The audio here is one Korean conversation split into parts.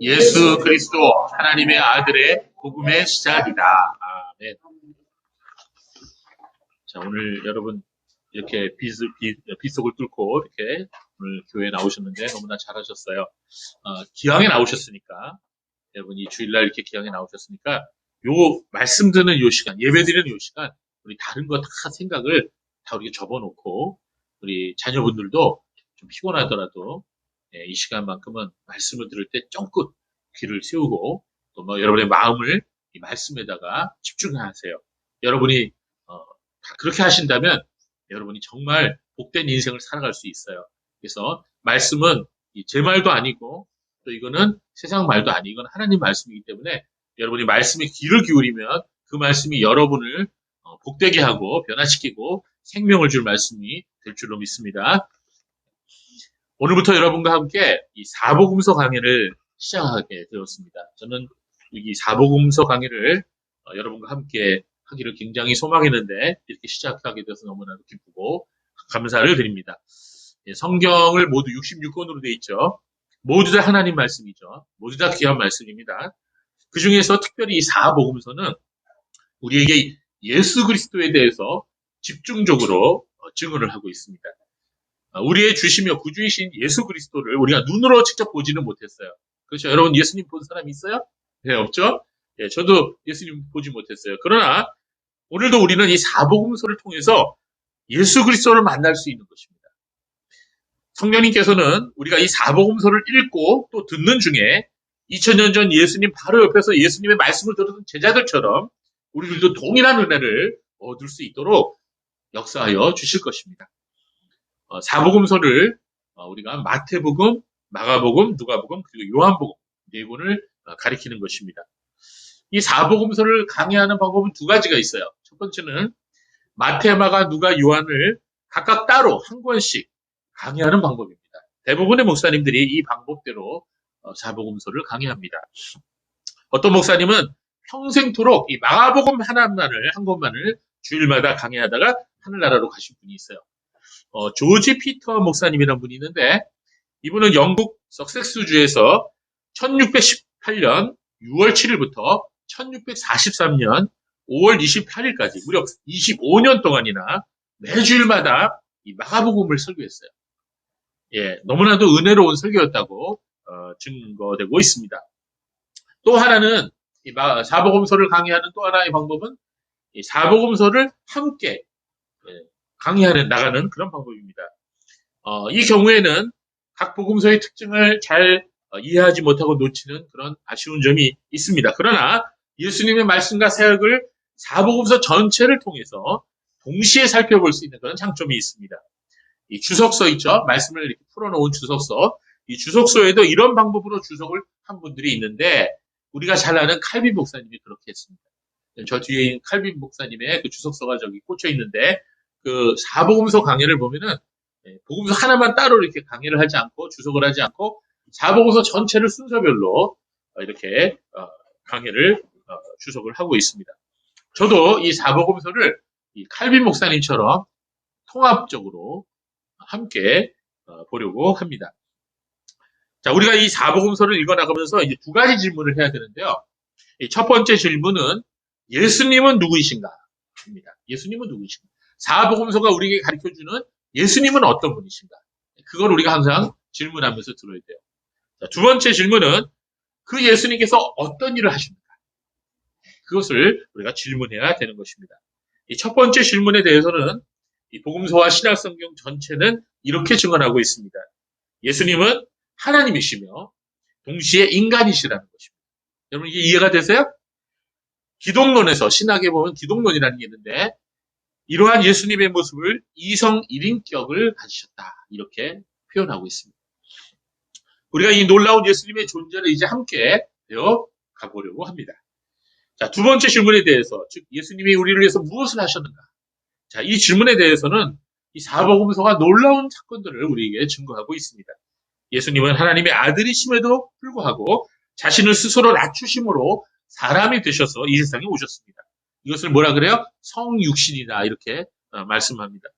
예수 그리스도 하나님의 아들의 복음의 시작이다. 아멘. 자, 오늘 여러분 이렇게 빗속을 뚫고 이렇게 오늘 교회에 나오셨는데 너무나 잘하셨어요. 기왕에 나오셨으니까 여러분이 주일날 이렇게 기왕에 나오셨으니까 요 말씀 듣는 요 시간, 예배 드리는 요 시간 우리 다른 거 다 생각을 다 우리가 접어놓고 우리 자녀분들도 좀 피곤하더라도 이 시간만큼은 말씀을 들을 때 쫑긋 귀를 세우고 또 뭐 여러분의 마음을 이 말씀에다가 집중하세요. 여러분이 그렇게 하신다면 여러분이 정말 복된 인생을 살아갈 수 있어요. 그래서 말씀은 제 말도 아니고 또 이거는 세상 말도 아니고 이건 하나님 말씀이기 때문에 여러분이 말씀에 귀를 기울이면 그 말씀이 여러분을 복되게 하고 변화시키고 생명을 줄 말씀이 될 줄로 믿습니다. 오늘부터 여러분과 함께 이 사복음서 강의를 시작하게 되었습니다. 저는 이 사복음서 강의를 여러분과 함께 하기를 굉장히 소망했는데 이렇게 시작하게 돼서 너무나도 기쁘고 감사를 드립니다. 성경을 모두 66권으로 되어 있죠. 모두 다 하나님 말씀이죠. 모두 다 귀한 말씀입니다. 그 중에서 특별히 이 사복음서는 우리에게 예수 그리스도에 대해서 집중적으로 증언을 하고 있습니다. 우리의 주시며 구주이신 예수 그리스도를 우리가 눈으로 직접 보지는 못했어요. 그렇죠? 여러분 예수님 본 사람 있어요? 네, 없죠? 네, 저도 예수님 보지 못했어요. 그러나 오늘도 우리는 이 사복음서를 통해서 예수 그리스도를 만날 수 있는 것입니다. 성령님께서는 우리가 이 사복음서를 읽고 또 듣는 중에 2000년 전 예수님 바로 옆에서 예수님의 말씀을 들었던 제자들처럼 우리들도 동일한 은혜를 얻을 수 있도록 역사하여 주실 것입니다. 사복음서를 우리가 마태복음, 마가복음, 누가복음, 그리고 요한복음 네 권을 가리키는 것입니다. 이 사복음서를 강의하는 방법은 두 가지가 있어요. 첫 번째는 마태, 마가, 누가, 요한을 각각 따로 한 권씩 강의하는 방법입니다. 대부분의 목사님들이 이 방법대로 사복음서를 강의합니다. 어떤 목사님은 평생토록 이 마가복음 한 권만을 주일마다 강의하다가 하늘나라로 가신 분이 있어요. 조지 피터 목사님이라는 분이 있는데 이분은 영국 석섹스주에서 1618년 6월 7일부터 1643년 5월 28일까지 무려 25년 동안이나 매주일마다 이 마가복음을 설교했어요. 예, 너무나도 은혜로운 설교였다고 증거되고 있습니다. 또 하나는 이 사복음서를 강의하는 또 하나의 방법은 이 사복음서를 함께 나가는 그런 방법입니다. 이 경우에는 각 복음서의 특징을 잘 이해하지 못하고 놓치는 그런 아쉬운 점이 있습니다. 그러나 예수님의 말씀과 사역을 사복음서 전체를 통해서 동시에 살펴볼 수 있는 그런 장점이 있습니다. 이 주석서 있죠? 말씀을 이렇게 풀어놓은 주석서. 이 주석서에도 이런 방법으로 주석을 한 분들이 있는데 우리가 잘 아는 칼빈 목사님이 그렇게 했습니다. 저 뒤에 있는 칼빈 목사님의 그 주석서가 저기 꽂혀 있는데 그 사복음서 강의를 보면은 복음서 하나만 따로 이렇게 강의를 하지 않고 주석을 하지 않고 사복음서 전체를 순서별로 이렇게 강의를 주석을 하고 있습니다. 저도 이 사복음서를 이 칼빈 목사님처럼 통합적으로 함께 보려고 합니다. 자, 우리가 이 사복음서를 읽어나가면서 이제 두 가지 질문을 해야 되는데요. 첫 번째 질문은 예수님은 누구이신가? 입니다. 예수님은 누구이신가? 사복음서가 우리에게 가르쳐주는 예수님은 어떤 분이신가? 그걸 우리가 항상 질문하면서 들어야 돼요. 자, 두 번째 질문은 그 예수님께서 어떤 일을 하십니까? 그것을 우리가 질문해야 되는 것입니다. 이 첫 번째 질문에 대해서는 이 복음서와 신약성경 전체는 이렇게 증언하고 있습니다. 예수님은 하나님이시며 동시에 인간이시라는 것입니다. 여러분 이게 이해가 되세요? 기독론에서 신학에 보면 기독론이라는 게 있는데 이러한 예수님의 모습을 이성 1인격을 가지셨다. 이렇게 표현하고 있습니다. 우리가 이 놀라운 예수님의 존재를 이제 함께 배워 가보려고 합니다. 자, 두 번째 질문에 대해서, 즉 예수님이 우리를 위해서 무엇을 하셨는가? 자, 이 질문에 대해서는 이 사복음서가 놀라운 사건들을 우리에게 증거하고 있습니다. 예수님은 하나님의 아들이심에도 불구하고 자신을 스스로 낮추심으로 사람이 되셔서 이 세상에 오셨습니다. 이것을 뭐라 그래요? 성육신이다 이렇게 말씀합니다.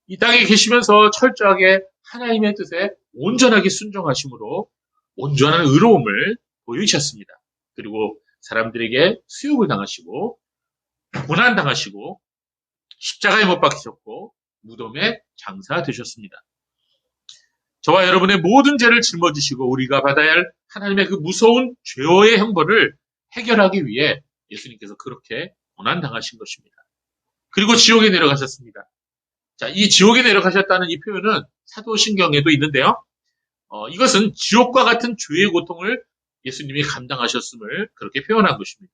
이 땅에 계시면서 철저하게 하나님의 뜻에 온전하게 순종하심으로 온전한 의로움을 보이셨습니다. 그리고 사람들에게 수욕을 당하시고 고난당하시고 십자가에 못 박히셨고 무덤에 장사되셨습니다. 저와 여러분의 모든 죄를 짊어지시고 우리가 받아야 할 하나님의 그 무서운 죄의 형벌을 해결하기 위해 예수님께서 그렇게 고난당하신 것입니다. 그리고 지옥에 내려가셨습니다. 자, 이 지옥에 내려가셨다는 이 표현은 사도신경에도 있는데요. 이것은 지옥과 같은 죄의 고통을 예수님이 감당하셨음을 그렇게 표현한 것입니다.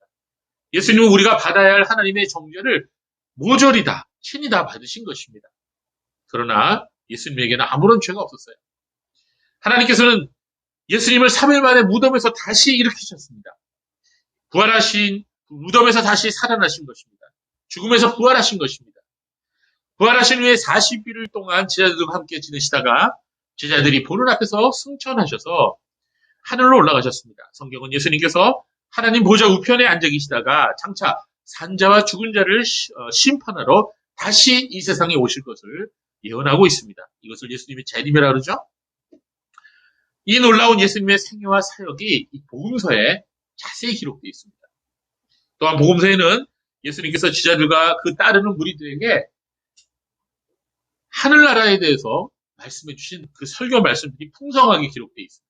예수님은 우리가 받아야 할 하나님의 정죄를 모조리 다, 친히 다 받으신 것입니다. 그러나 예수님에게는 아무런 죄가 없었어요. 하나님께서는 예수님을 3일 만에 무덤에서 다시 일으키셨습니다. 부활하신, 무덤에서 다시 살아나신 것입니다. 죽음에서 부활하신 것입니다. 부활하신 후에 40일 동안 제자들과 함께 지내시다가 제자들이 보는 앞에서 승천하셔서 하늘로 올라가셨습니다. 성경은 예수님께서 하나님 보좌 우편에 앉아 계시다가 장차 산자와 죽은 자를 심판하러 다시 이 세상에 오실 것을 예언하고 있습니다. 이것을 예수님의 재림이라고 그러죠. 이 놀라운 예수님의 생애와 사역이 이 복음서에 자세히 기록되어 있습니다. 또한 복음서에는 예수님께서 제자들과 그 따르는 무리들에게 하늘나라에 대해서 말씀해 주신 그 설교 말씀들이 풍성하게 기록되어 있습니다.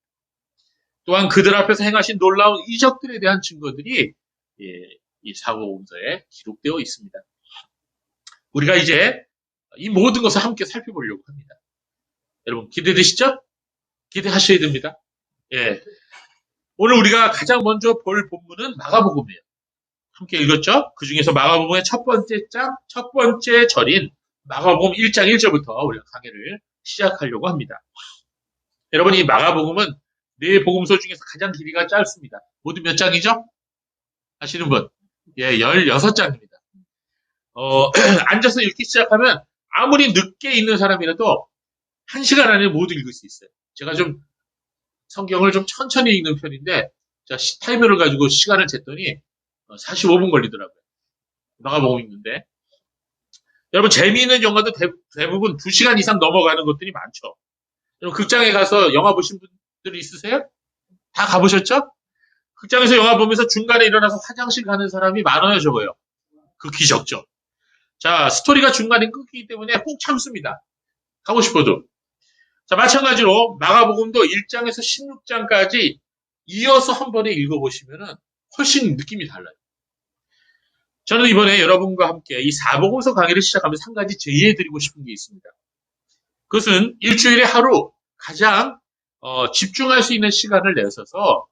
또한 그들 앞에서 행하신 놀라운 이적들에 대한 증거들이 이 사복음서에 기록되어 있습니다. 우리가 이제 이 모든 것을 함께 살펴보려고 합니다. 여러분 기대되시죠? 기대하셔야 됩니다. 예. 오늘 우리가 가장 먼저 볼 본문은 마가복음이에요. 함께 읽었죠? 그 중에서 마가복음의 첫 번째 절인 마가복음 1장 1절부터 우리가 강해를 시작하려고 합니다. 여러분, 이 마가복음은 네 복음서 중에서 가장 길이가 짧습니다. 모두 몇 장이죠? 아시는 분? 예, 16장입니다. 앉아서 읽기 시작하면 아무리 늦게 읽는 사람이라도 1시간 안에 모두 읽을 수 있어요. 제가 좀 성경을 좀 천천히 읽는 편인데, 제가 타이머를 가지고 시간을 쟀더니 45분 걸리더라고요. 마가복음 읽는데. 여러분, 재미있는 영화도 대부분 2시간 이상 넘어가는 것들이 많죠. 여러분, 극장에 가서 영화 보신 분들이 있으세요? 다 가보셨죠? 극장에서 영화 보면서 중간에 일어나서 화장실 가는 사람이 많아요, 적어요. 극히 적죠. 자, 스토리가 중간에 끊기기 때문에 꼭 참습니다. 가고 싶어도. 자, 마찬가지로 마가복음도 1장에서 16장까지 이어서 한 번에 읽어보시면 훨씬 느낌이 달라요. 저는 이번에 여러분과 함께 이 사복음서 강의를 시작하면서 한 가지 제의해드리고 싶은 게 있습니다. 그것은 일주일에 하루 가장 집중할 수 있는 시간을 내셔서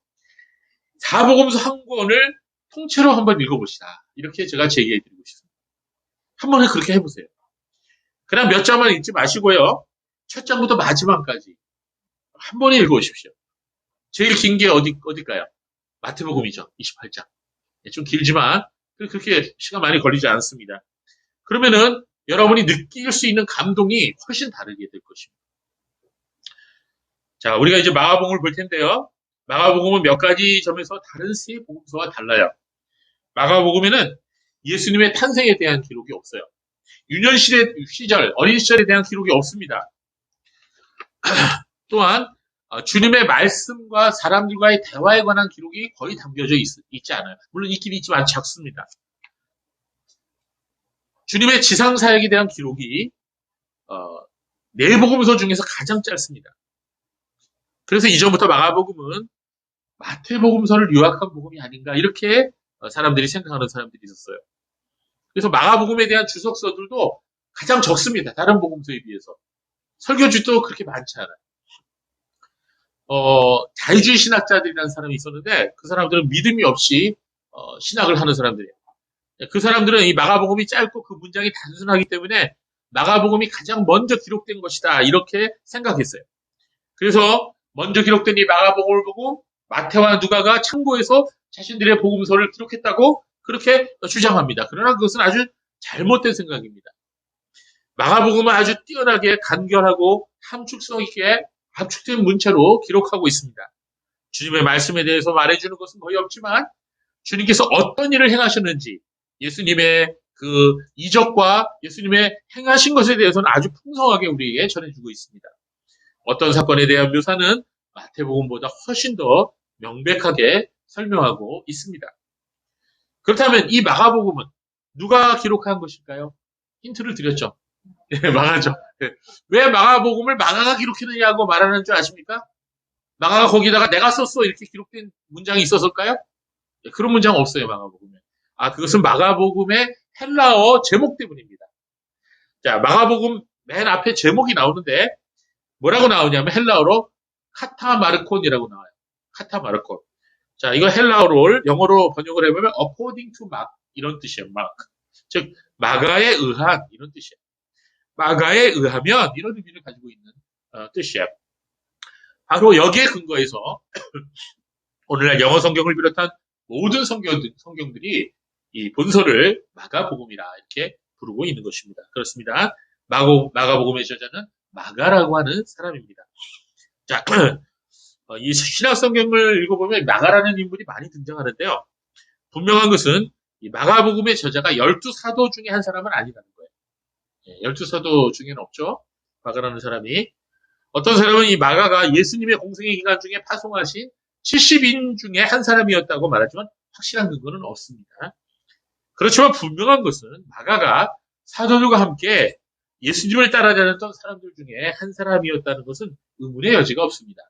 사복음서 한 권을 통째로 한번 읽어봅시다. 이렇게 제가 제의해드리고 싶습니다. 한 번에 그렇게 해보세요. 그냥 몇 장만 읽지 마시고요. 첫 장부터 마지막까지 한 번에 읽어보십시오. 제일 긴 게 어딜까요? 마태복음이죠. 28장. 좀 길지만 그렇게 시간 많이 걸리지 않습니다. 그러면은 여러분이 느낄 수 있는 감동이 훨씬 다르게 될 것입니다. 자, 우리가 이제 마가복음을 볼 텐데요. 마가복음은 몇 가지 점에서 다른 세 복음서와 달라요. 마가복음에는 예수님의 탄생에 대한 기록이 없어요. 유년 시절, 어린 시절에 대한 기록이 없습니다. 또한 주님의 말씀과 사람들과의 대화에 관한 기록이 거의 담겨져 있지 않아요. 물론 있긴 있지만 작습니다. 주님의 지상사역에 대한 기록이 네 복음서 중에서 가장 짧습니다. 그래서 이전부터 마가복음은 마태복음서를 요약한 복음이 아닌가 이렇게 사람들이 생각하는 사람들이 있었어요. 그래서 마가복음에 대한 주석서들도 가장 적습니다. 다른 복음서에 비해서. 설교집도 그렇게 많지 않아요. 자유주의 신학자들이라는 사람이 있었는데 그 사람들은 믿음이 없이 신학을 하는 사람들이에요. 그 사람들은 이 마가복음이 짧고 그 문장이 단순하기 때문에 마가복음이 가장 먼저 기록된 것이다 이렇게 생각했어요. 그래서 먼저 기록된 이 마가복음을 보고 마태와 누가가 참고해서 자신들의 복음서를 기록했다고 그렇게 주장합니다. 그러나 그것은 아주 잘못된 생각입니다. 마가복음은 아주 뛰어나게 간결하고 함축성 있게 압축된 문체로 기록하고 있습니다. 주님의 말씀에 대해서 말해주는 것은 거의 없지만 주님께서 어떤 일을 행하셨는지 예수님의 그 이적과 예수님의 행하신 것에 대해서는 아주 풍성하게 우리에게 전해주고 있습니다. 어떤 사건에 대한 묘사는 마태복음보다 훨씬 더 명백하게 설명하고 있습니다. 그렇다면 이 마가복음은 누가 기록한 것일까요? 힌트를 드렸죠. 예, 마가죠. 예. 왜 마가복음을 마가가 기록했느냐고 말하는 줄 아십니까? 마가가 거기다가 내가 썼어 이렇게 기록된 문장이 있었을까요? 예, 그런 문장 없어요, 마가복음에. 그것은 마가복음의 헬라어 제목 때문입니다. 자, 마가복음 맨 앞에 제목이 나오는데 뭐라고 나오냐면 헬라어로 카타마르콘이라고 나와요. 카타마르콘. 자, 이거 헬라어로 영어로 번역을 해보면 according to Mark 이런 뜻이에요. Mark. 즉 마가에 의한 이런 뜻이에요. 마가에 의하면 이런 의미를 가지고 있는 뜻이에요. 바로 여기에 근거해서 오늘날 영어 성경을 비롯한 모든 성경들이 이 본서를 마가복음이라 이렇게 부르고 있는 것입니다. 그렇습니다. 마가복음의 저자는 마가라고 하는 사람입니다. 자, 이 신약 성경을 읽어보면 마가라는 인물이 많이 등장하는데요. 분명한 것은 이 마가복음의 저자가 12사도 중에 한 사람은 아니라는 거예요. 12사도 중에는 없죠. 마가라는 사람이. 어떤 사람은 이 마가가 예수님의 공생의 기간 중에 파송하신 70인 중에 한 사람이었다고 말하지만 확실한 근거는 없습니다. 그렇지만 분명한 것은 마가가 사도들과 함께 예수님을 따라다녔던 사람들 중에 한 사람이었다는 것은 의문의 여지가 없습니다.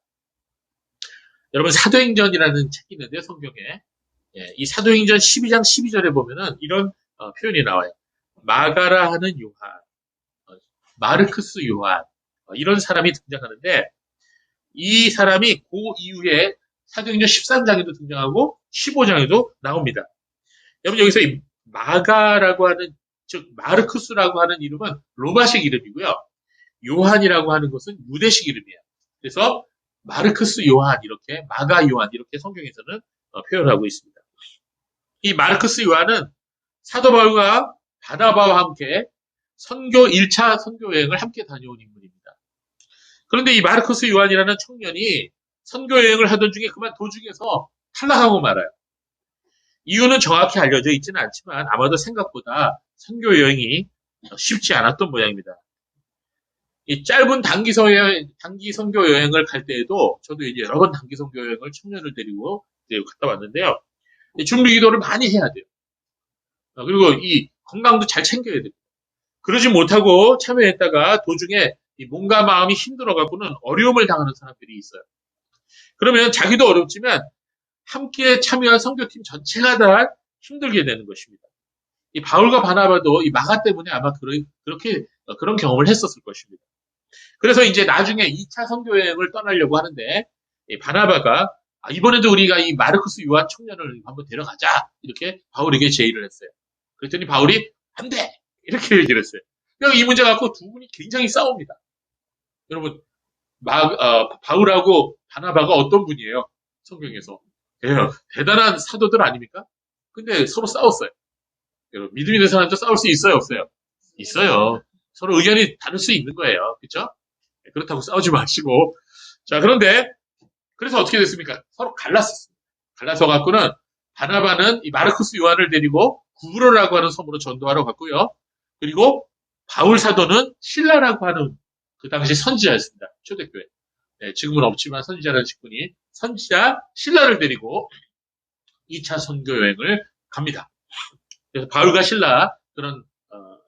여러분 사도행전이라는 책이 있는데 성경에 이 사도행전 12장 12절에 보면은 이런 표현이 나와요. 마가라 하는 요한, 마르크스 요한 이런 사람이 등장하는데 이 사람이 그 이후에 사도행전 13장에도 등장하고 15장에도 나옵니다. 여러분 여기서 이 마가라고 하는 즉 마르크스라고 하는 이름은 로마식 이름이고요. 요한이라고 하는 것은 유대식 이름이에요. 그래서 마르크스 요한 이렇게 마가 요한 이렇게 성경에서는 표현하고 있습니다. 이 마르크스 요한은 사도 바울과 바나바와 함께 1차 선교 여행을 함께 다녀온 인물입니다. 그런데 이 마르크스 요한이라는 청년이 선교 여행을 하던 중에 그만 도중에서 탈락하고 말아요. 이유는 정확히 알려져 있지는 않지만 아마도 생각보다 선교 여행이 쉽지 않았던 모양입니다. 이 짧은 단기 선교 여행을 갈 때에도 저도 이제 여러 번 단기 선교 여행을 청년을 데리고 갔다 왔는데요. 준비 기도를 많이 해야 돼요. 그리고 이 건강도 잘 챙겨야 됩니다. 그러지 못하고 참여했다가 도중에 몸과 마음이 힘들어갖고는 어려움을 당하는 사람들이 있어요. 그러면 자기도 어렵지만 함께 참여한 선교팀 전체가 다 힘들게 되는 것입니다. 이 바울과 바나바도 이 마가 때문에 아마 그런 경험을 했었을 것입니다. 그래서 이제 나중에 2차 선교 여행을 떠나려고 하는데 이 바나바가 이번에도 우리가 이 마르크스 요한 청년을 한번 데려가자 이렇게 바울에게 제의를 했어요. 그랬더니 바울이 안 돼! 이렇게 얘기를 했어요. 이 문제 갖고 두 분이 굉장히 싸웁니다. 여러분 바울하고 바나바가 어떤 분이에요? 성경에서 대단한 사도들 아닙니까? 근데 서로 싸웠어요. 여러분 믿음 있는 사람도 싸울 수 있어요, 없어요? 있어요. 서로 의견이 다를 수 있는 거예요. 그렇죠? 그렇다고 싸우지 마시고. 자, 그런데 그래서 어떻게 됐습니까? 서로 갈랐었습니다. 갈라서 갖고는 바나바는 이 마르크스 요한을 데리고 구브로라고 하는 섬으로 전도하러 갔고요. 그리고 바울 사도는 신라라고 하는 그 당시 선지자였습니다. 초대교회. 지금은 없지만 선지자라는 직분이 선지자 신라를 데리고 2차 선교 여행을 갑니다. 그래서 바울과 신라 그런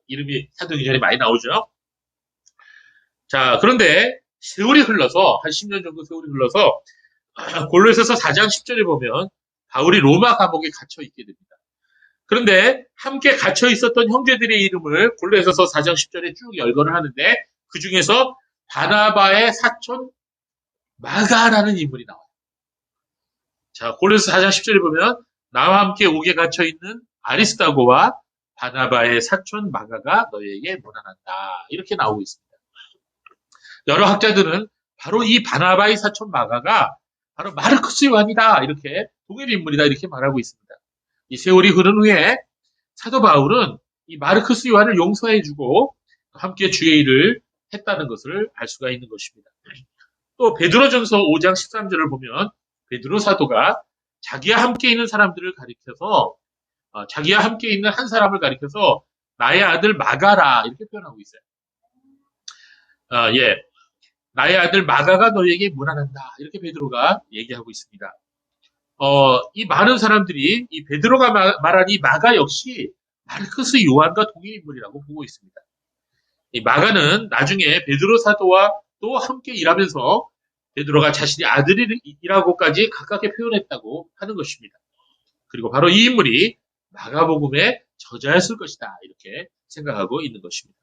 이름이 사도행전에 많이 나오죠. 자, 그런데 세월이 흘러서 한 10년 정도 세월이 흘러서 골로새서 4장 10절에 보면 바울이 로마 감옥에 갇혀 있게 됩니다. 그런데 함께 갇혀 있었던 형제들의 이름을 골로새서 4장 10절에 쭉 열거를 하는데 그 중에서 바나바의 사촌 마가라는 인물이 나와요. 자, 골로새서 4장 10절에 보면 나와 함께 옥에 갇혀 있는 아리스다고와 바나바의 사촌 마가가 너희에게 문안한다. 이렇게 나오고 있습니다. 여러 학자들은 바로 이 바나바의 사촌 마가가 바로 마르크스 요한이다. 이렇게 동일 인물이다. 이렇게 말하고 있습니다. 이 세월이 흐른 후에 사도 바울은 이 마르크스 요한을 용서해주고 함께 주의 일을 했다는 것을 알 수가 있는 것입니다. 또 베드로전서 5장 13절을 보면 베드로 사도가 자기와 함께 있는 사람들을 가리켜서 자기와 함께 있는 한 사람을 가리켜서 나의 아들 마가라 이렇게 표현하고 있어요. 예. 나의 아들 마가가 너에게 무난한다. 이렇게 베드로가 얘기하고 있습니다. 이 많은 사람들이 이 베드로가 말한 이 마가 역시 마르크스 요한과 동일 인물이라고 보고 있습니다. 이 마가는 나중에 베드로 사도와 또 함께 일하면서 베드로가 자신이 아들이라고까지 가깝게 표현했다고 하는 것입니다. 그리고 바로 이 인물이 마가복음의 저자였을 것이다. 이렇게 생각하고 있는 것입니다.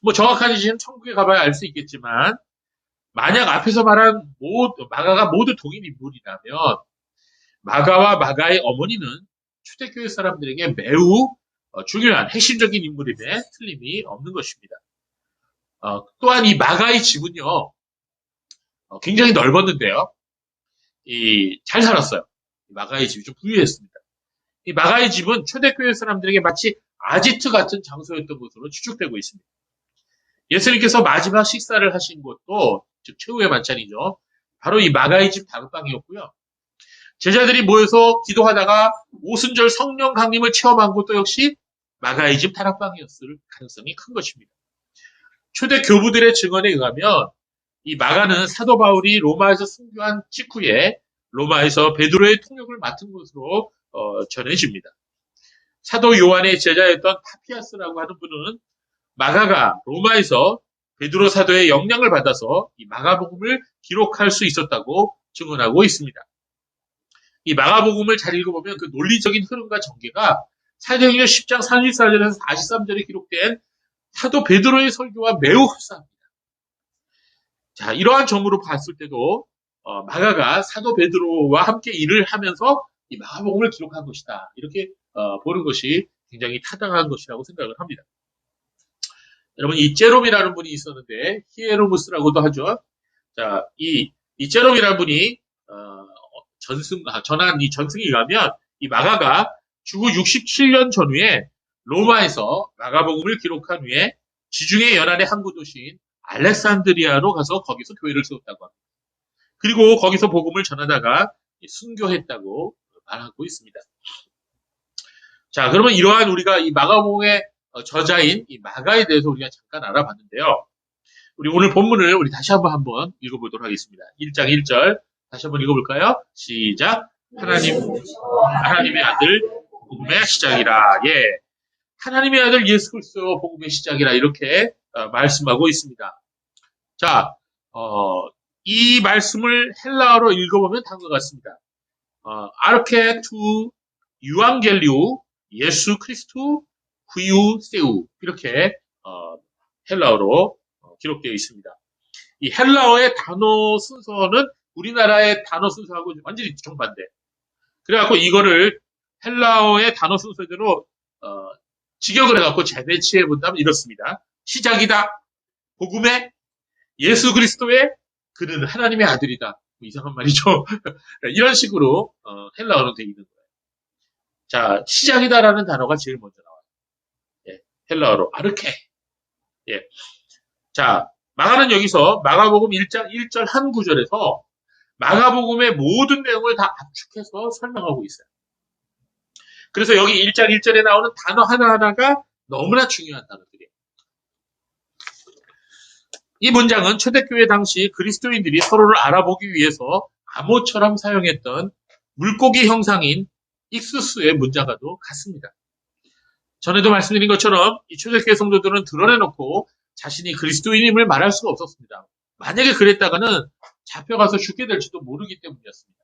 뭐 정확하게 지금 천국에 가봐야 알 수 있겠지만 만약 앞에서 말한 마가가 모두 동일 인물이라면 마가와 마가의 어머니는 초대교회 사람들에게 매우 중요한 핵심적인 인물임에 틀림이 없는 것입니다. 또한 이 마가의 집은요, 굉장히 넓었는데요. 잘 살았어요. 마가의 집이 좀 부유했습니다. 이 마가의 집은 초대교회 사람들에게 마치 아지트 같은 장소였던 것으로 추측되고 있습니다. 예수님께서 마지막 식사를 하신 곳도, 즉 최후의 만찬이죠. 바로 이 마가의 집 다락방이었고요. 제자들이 모여서 기도하다가 오순절 성령 강림을 체험한 곳도 역시 마가의 집 다락방이었을 가능성이 큰 것입니다. 초대 교부들의 증언에 의하면 이 마가는 사도 바울이 로마에서 순교한 직후에 로마에서 베드로의 통역을 맡은 것으로 전해집니다. 사도 요한의 제자였던 파피아스라고 하는 분은 마가가 로마에서 베드로 사도의 영향을 받아서 이 마가복음을 기록할 수 있었다고 증언하고 있습니다. 이 마가복음을 잘 읽어보면 그 논리적인 흐름과 전개가 사도행전 10장 34절에서 43절에 기록된 사도 베드로의 설교와 매우 흡사합니다. 자, 이러한 점으로 봤을 때도 마가가 사도 베드로와 함께 일을 하면서 이 마가복음을 기록한 것이다. 이렇게 보는 것이 굉장히 타당한 것이라고 생각을 합니다. 여러분, 이 제롬이라는 분이 있었는데 히에로무스라고도 하죠. 자, 이 제롬이라는 분이 전한 이 전승에 의하면 이 마가가 주후 67년 전후에 로마에서 마가복음을 기록한 후에 지중해 연안의 항구 도시인 알렉산드리아로 가서 거기서 교회를 세웠다고 합니다. 그리고 거기서 복음을 전하다가 순교했다고 말하고 있습니다. 자, 그러면 이러한 우리가 이 마가복음의 저자인 이 마가에 대해서 우리가 잠깐 알아봤는데요. 우리 오늘 본문을 우리 다시 한번 읽어보도록 하겠습니다. 1장 1절 다시 한번 읽어볼까요? 시작. 하나님의 아들 복음의 시작이라. 예, 하나님의 아들 예수 그리스도 복음의 시작이라 이렇게 말씀하고 있습니다. 자, 이 말씀을 헬라어로 읽어보면 다음과 같습니다. 아르케 투 유앙겔리오 예수 크리스투 후유 세우 이렇게 헬라어로 기록되어 있습니다. 이 헬라어의 단어 순서는 우리나라의 단어 순서하고 완전히 정반대. 그래갖고 이거를 헬라어의 단어 순서대로 직역을 해갖고 재배치해 본다면 이렇습니다. 시작이다. 복음의 예수 그리스도의 그는 하나님의 아들이다. 이상한 말이죠. 이런 식으로 헬라어로 되어 있는 거예요. 자, 시작이다라는 단어가 제일 먼저 나와요. 예, 헬라어로 아르케. 예. 자, 마가는 여기서 마가복음 1장 1절 한 구절에서 마가복음의 모든 내용을 다 압축해서 설명하고 있어요. 그래서 여기 1장 1절에 나오는 단어 하나하나가 너무나 중요한 단어들이에요. 이 문장은 초대교회 당시 그리스도인들이 서로를 알아보기 위해서 암호처럼 사용했던 물고기 형상인 익수스의 문장과도 같습니다. 전에도 말씀드린 것처럼 이 초대교회 성도들은 드러내놓고 자신이 그리스도인임을 말할 수가 없었습니다. 만약에 그랬다가는 잡혀가서 죽게 될지도 모르기 때문이었습니다.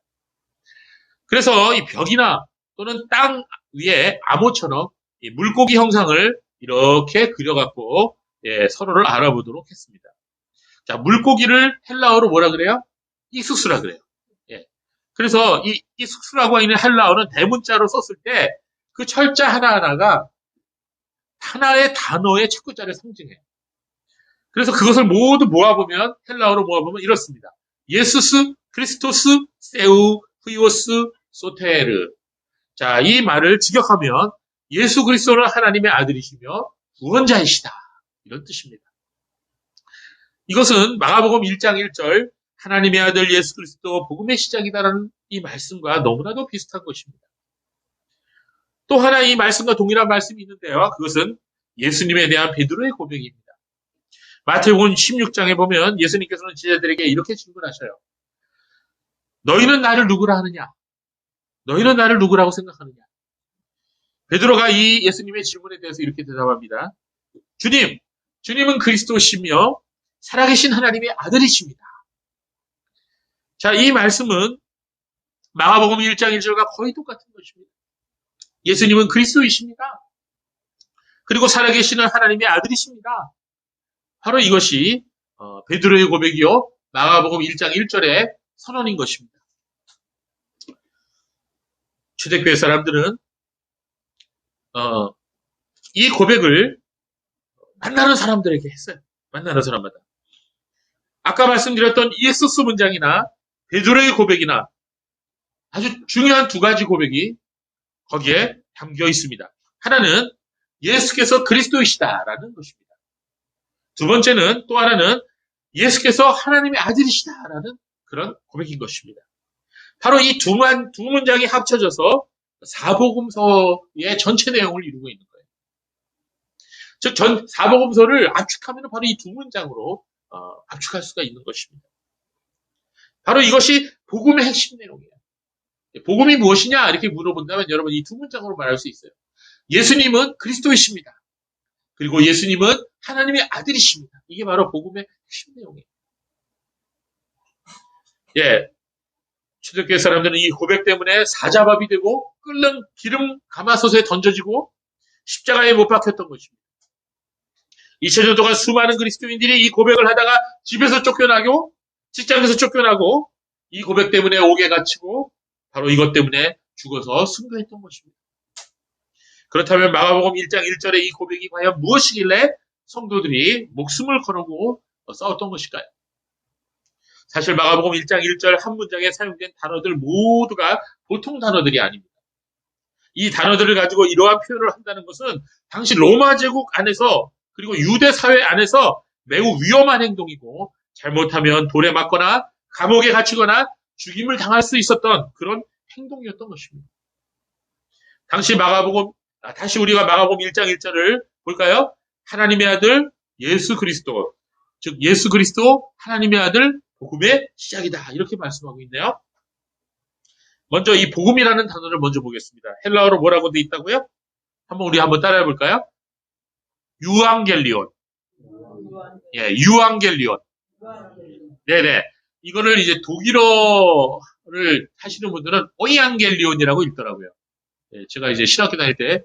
그래서 이 벽이나 또는 땅 위에 암호처럼 이 물고기 형상을 이렇게 그려갖고 서로를 알아보도록 했습니다. 자, 물고기를 헬라어로 뭐라 그래요? 익수스라 그래요. 예. 그래서 이 익수스라고 하는 헬라어는 대문자로 썼을 때 그 철자 하나하나가 하나의 단어의 첫 글자를 상징해요. 그래서 그것을 모두 모아보면 헬라어로 모아보면 이렇습니다. 예수스, 크리스토스, 세우, 후이오스, 소테르. 자, 이 말을 직역하면 예수 그리스도는 하나님의 아들이시며 구원자이시다. 이런 뜻입니다. 이것은 마가복음 1장 1절 하나님의 아들 예수 그리스도 복음의 시작이다라는 이 말씀과 너무나도 비슷한 것입니다. 또 하나 이 말씀과 동일한 말씀이 있는데요. 그것은 예수님에 대한 베드로의 고백입니다. 마태복음 16장에 보면 예수님께서는 제자들에게 이렇게 질문하셔요. 너희는 나를 누구라 하느냐? 너희는 나를 누구라고 생각하느냐? 베드로가 이 예수님의 질문에 대해서 이렇게 대답합니다. 주님은 그리스도시며 살아계신 하나님의 아들이십니다. 자, 이 말씀은 마가복음 1장 1절과 거의 똑같은 것입니다. 예수님은 그리스도이십니다. 그리고 살아계시는 하나님의 아들이십니다. 바로 이것이 베드로의 고백이요 마가복음 1장 1절의 선언인 것입니다. 초대교회 사람들은 이 고백을 만나는 사람들에게 했어요. 만나는 사람마다. 아까 말씀드렸던 이에소스 문장이나 베드로의 고백이나 아주 중요한 두 가지 고백이 거기에 담겨 있습니다. 하나는 예수께서 그리스도이시다라는 것입니다. 두 번째는 또 하나는 예수께서 하나님의 아들이시다라는 그런 고백인 것입니다. 바로 이 두 문장이 합쳐져서 사복음서의 전체 내용을 이루고 있는 거예요. 즉, 사복음서를 압축하면 바로 이 두 문장으로 압축할 수가 있는 것입니다. 바로 이것이 복음의 핵심 내용이에요. 복음이 무엇이냐 이렇게 물어본다면 여러분 이 두 문장으로 말할 수 있어요. 예수님은 그리스도이십니다. 그리고 예수님은 하나님의 아들이십니다. 이게 바로 복음의 핵심 내용이에요. 예, 초대교회 사람들은 이 고백 때문에 사자밥이 되고 끓는 기름 가마솥에 던져지고 십자가에 못 박혔던 것입니다. 2000년 동안 수많은 그리스도인들이 이 고백을 하다가 집에서 쫓겨나고 직장에서 쫓겨나고 이 고백 때문에 옥에 갇히고 바로 이것 때문에 죽어서 순교했던 것입니다. 그렇다면 마가복음 1장 1절의 이 고백이 과연 무엇이길래 성도들이 목숨을 걸고 싸웠던 것일까요? 사실 마가복음 1장 1절 한 문장에 사용된 단어들 모두가 보통 단어들이 아닙니다. 이 단어들을 가지고 이러한 표현을 한다는 것은 당시 로마 제국 안에서 그리고 유대 사회 안에서 매우 위험한 행동이고 잘못하면 돌에 맞거나 감옥에 갇히거나 죽임을 당할 수 있었던 그런 행동이었던 것입니다. 당시 다시 우리가 마가복음 1장 1절을 볼까요? 하나님의 아들 예수 그리스도, 즉 예수 그리스도 하나님의 아들 복음의 시작이다 이렇게 말씀하고 있네요. 먼저 이 복음이라는 단어를 먼저 보겠습니다. 헬라어로 뭐라고 돼 있다고요? 우리 한번 따라해 볼까요? 유앙겔리온. 예, 유앙겔리온. 네네. 이거를 이제 독일어를 하시는 분들은 오이앙겔리온이라고 읽더라고요. 예, 제가 이제 신학교 다닐 때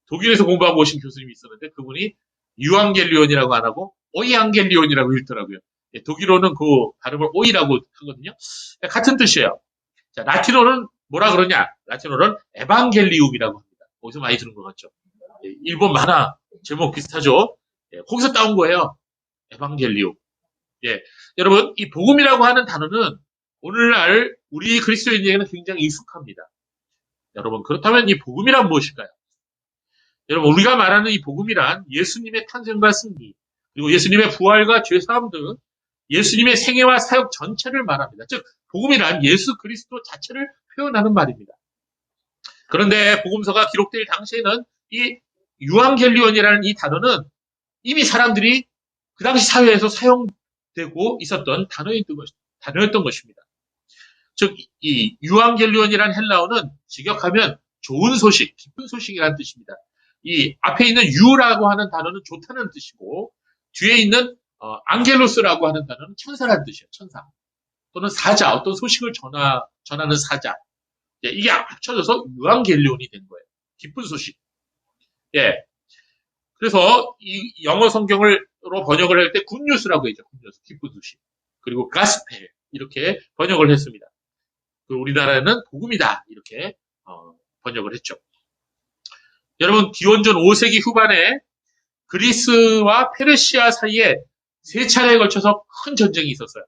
독일에서 공부하고 오신 교수님이 있었는데 그분이 유앙겔리온이라고 안 하고 오이앙겔리온이라고 읽더라고요. 예, 독일어는 그 발음을 오이라고 하거든요. 예, 같은 뜻이에요. 자, 라틴어는 뭐라 그러냐? 라틴어는 에반겔리움이라고 합니다. 거기서 많이 들은 것 같죠? 예, 일본 만화 제목 비슷하죠? 예, 거기서 따온 거예요. 에반겔리움. 예, 여러분 이 복음이라고 하는 단어는 오늘날 우리 그리스도인에게는 굉장히 익숙합니다. 여러분 그렇다면 이 복음이란 무엇일까요? 여러분 우리가 말하는 이 복음이란 예수님의 탄생과 승리 그리고 예수님의 부활과 죄사함 등 예수님의 생애와 사역 전체를 말합니다. 즉 복음이란 예수 그리스도 자체를 표현하는 말입니다. 그런데 복음서가 기록될 당시에는 이 유앙겔리온이라는 이 단어는 이미 사람들이 그 당시 사회에서 사용되고 있었던 단어였던 것입니다. 즉 이 유앙겔리온이라는 헬라어는 직역하면 좋은 소식, 기쁜 소식이라는 뜻입니다. 이 앞에 있는 유라고 하는 단어는 좋다는 뜻이고 뒤에 있는 앙겔로스라고 하는 단어는 천사라는 뜻이에요. 천사 또는 사자, 어떤 소식을 전하는 사자. 예, 이게 합쳐져서 유앙겔리온이 된 거예요. 기쁜 소식. 예. 그래서 이 영어 성경으로 번역을 할 때 굿뉴스라고 했죠. 굿뉴스, 기쁜 소식. 그리고 가스펠 이렇게 번역을 했습니다. 우리나라는 복음이다 이렇게 번역을 했죠. 여러분 기원전 5세기 후반에 그리스와 페르시아 사이에 3차례에 걸쳐서 큰 전쟁이 있었어요.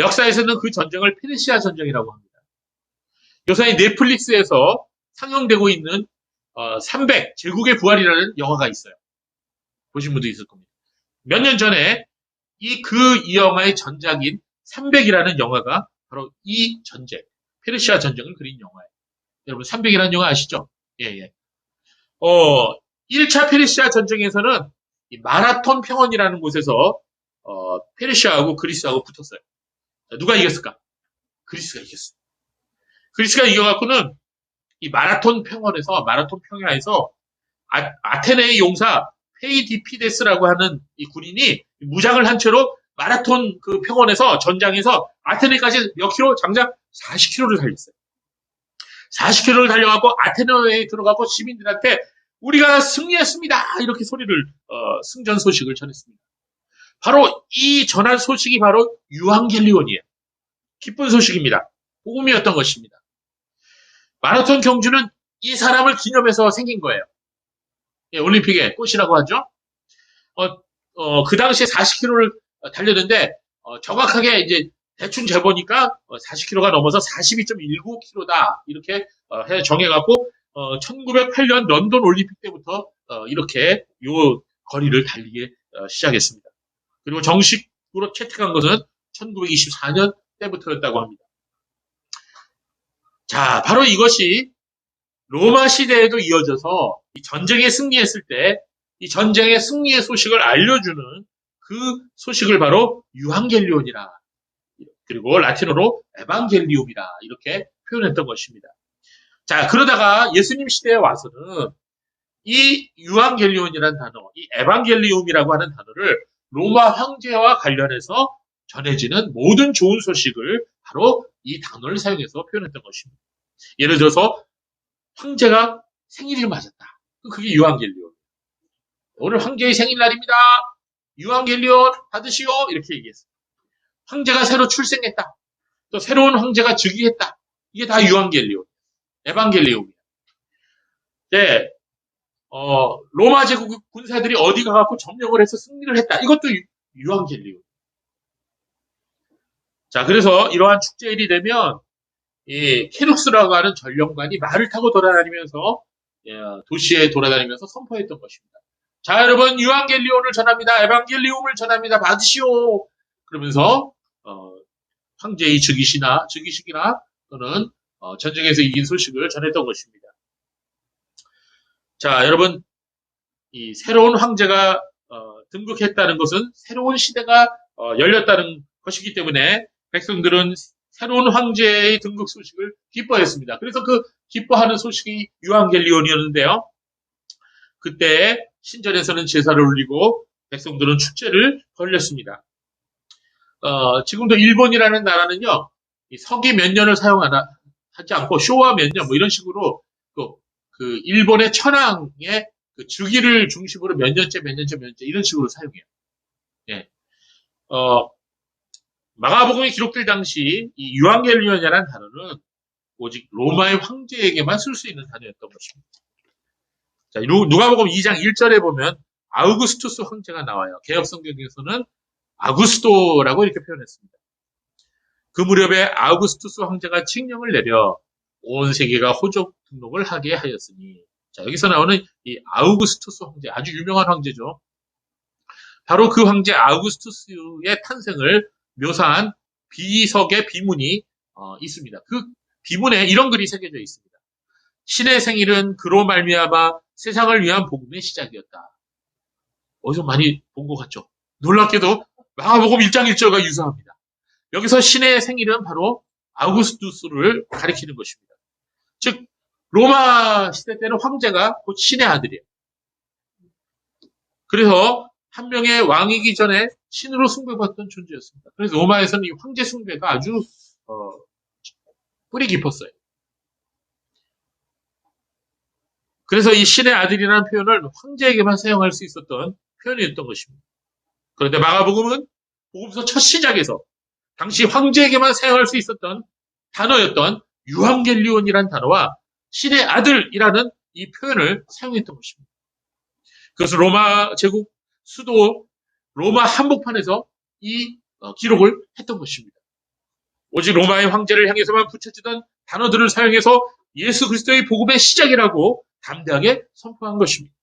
역사에서는 그 전쟁을 페르시아 전쟁이라고 합니다. 요새 넷플릭스에서 상영되고 있는 300 제국의 부활이라는 영화가 있어요. 보신 분도 있을 겁니다. 몇 년 전에 이 영화의 전작인 300이라는 영화가 바로 이 전쟁, 페르시아 전쟁을 그린 영화예요. 여러분 300이라는 영화 아시죠? 예. 1차 페르시아 전쟁에서는 이 마라톤 평원이라는 곳에서 페르시아하고 그리스하고 붙었어요. 자, 누가 이겼을까? 그리스가 이겼어요. 그리스가 이겨갖고는 이 마라톤 평야에서 아테네의 용사 페이디피데스라고 하는 이 군인이 무장을 한 채로 마라톤 그 평원에서 전장에서 아테네까지 몇 킬로? 장장 40킬로를 달렸어요. 40킬로를 달려갖고 아테네에 들어가고 시민들한테 우리가 승리했습니다. 이렇게 승전 소식을 전했습니다. 바로 이 전한 소식이 바로 유앙겔리온이에요. 기쁜 소식입니다. 복음이었던 것입니다. 마라톤 경주는 이 사람을 기념해서 생긴 거예요. 예, 올림픽의 꽃이라고 하죠. 그 당시에 40km를 달렸는데, 정확하게 이제 대충 재보니까 40km가 넘어서 42.19km다. 이렇게 정해갖고, 1908년 런던 올림픽 때부터 이렇게 요 거리를 달리기 시작했습니다. 그리고 정식으로 채택한 것은 1924년 때부터였다고 합니다. 자, 바로 이것이 로마 시대에도 이어져서 이 전쟁에 승리했을 때 이 전쟁의 승리의 소식을 알려주는 그 소식을 바로 유앙겔리온이라, 그리고 라틴어로 에반겔리움이라 이렇게 표현했던 것입니다. 자, 그러다가 예수님 시대에 와서는 이 유앙겔리온이라는 단어, 이 에반겔리움이라고 하는 단어를 로마 황제와 관련해서 전해지는 모든 좋은 소식을 바로 이 단어를 사용해서 표현했던 것입니다. 예를 들어서 황제가 생일을 맞았다. 그게 유앙겔리온. 오늘 황제의 생일날입니다. 유앙겔리온 받으시오. 이렇게 얘기했어요. 황제가 새로 출생했다. 또 새로운 황제가 즉위했다. 이게 다 유앙겔리온, 에반겔리온이에요. 네, 로마 제국 군사들이 어디 가갖고 점령을 해서 승리를 했다. 이것도 유앙겔리온. 자, 그래서 이러한 축제일이 되면 이 케룩스라고 하는 전령관이 말을 타고 돌아다니면서 도시에 돌아다니면서 선포했던 것입니다. 자, 여러분, 유앙겔리온을 전합니다. 에반겔리움을 전합니다. 받으시오. 그러면서 황제의 즉위식이나 또는 전쟁에서 이긴 소식을 전했던 것입니다. 자, 여러분, 이 새로운 황제가 등극했다는 것은 새로운 시대가 열렸다는 것이기 때문에 백성들은 새로운 황제의 등극 소식을 기뻐했습니다. 그래서 그 기뻐하는 소식이 유앙겔리온이었는데요. 그때 신전에서는 제사를 올리고 백성들은 축제를 벌였습니다. 지금도 일본이라는 나라는요, 이 서기 몇 년을 하지 않고 쇼와 몇 년, 뭐 이런 식으로 그 일본의 천황의 그 주기를 중심으로 몇 년째 이런 식으로 사용해요. 예. 마가복음이 기록될 당시 이 유앙겔리온이라는 단어는 오직 로마의 황제에게만 쓸 수 있는 단어였던 것입니다. 자, 누가복음 2장 1절에 보면 아우구스투스 황제가 나와요. 개혁성경에서는 아구스토라고 이렇게 표현했습니다. 그 무렵에 아우구스투스 황제가 칙령을 내려 온 세계가 호족 등록을 하게 하였으니, 자, 여기서 나오는 이 아우구스투스 황제, 아주 유명한 황제죠. 바로 그 황제 아우구스투스의 탄생을 묘사한 비석의 비문이 있습니다. 그 비문에 이런 글이 새겨져 있습니다. 신의 생일은 그로 말미암아 세상을 위한 복음의 시작이었다. 어디서 많이 본 것 같죠? 놀랍게도 마가복음 1장 1절과 유사합니다. 여기서 신의 생일은 바로 아우구스투스를 가리키는 것입니다. 즉 로마 시대 때는 황제가 곧 신의 아들이에요. 그래서 한 명의 왕이기 전에 신으로 숭배받던 존재였습니다. 그래서 로마에서는 이 황제 숭배가 아주 뿌리 깊었어요. 그래서 이 신의 아들이라는 표현을 황제에게만 사용할 수 있었던 표현이었던 것입니다. 그런데 마가복음은 복음서 첫 시작에서 당시 황제에게만 사용할 수 있었던 단어였던 유앙겔리온이라는 단어와 신의 아들이라는 이 표현을 사용했던 것입니다. 그것을 로마 제국 수도 로마 한복판에서 이 기록을 했던 것입니다. 오직 로마의 황제를 향해서만 붙여지던 단어들을 사용해서 예수 그리스도의 복음의 시작이라고 담대하게 선포한 것입니다.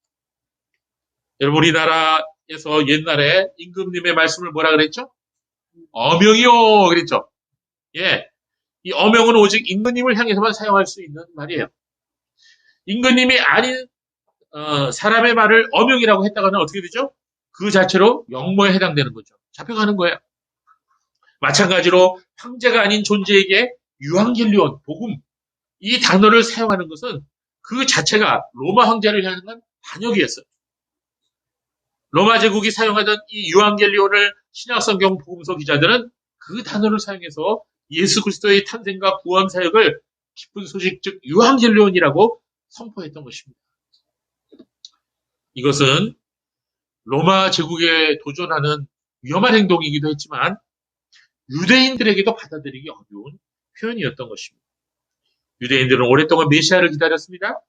여러분, 우리나라에서 옛날에 임금님의 말씀을 뭐라 그랬죠? 어명이요 그랬죠. 예, 이 어명은 오직 임금님을 향해서만 사용할 수 있는 말이에요. 임금님이 아닌 사람의 말을 어명이라고 했다가는 어떻게 되죠? 그 자체로 역모에 해당되는 거죠. 잡혀가는 거예요. 마찬가지로 황제가 아닌 존재에게 유앙겔리온, 복음, 이 단어를 사용하는 것은 그 자체가 로마 황제를 향한 반역이었어요. 로마 제국이 사용하던 이 유앙겔리온을 신약성경 복음서 기자들은 그 단어를 사용해서 예수 그리스도의 탄생과 구원 사역을 기쁜 소식, 즉 유앙겔리온이라고 선포했던 것입니다. 이것은 로마 제국에 도전하는 위험한 행동이기도 했지만 유대인들에게도 받아들이기 어려운 표현이었던 것입니다. 유대인들은 오랫동안 메시아를 기다렸습니다.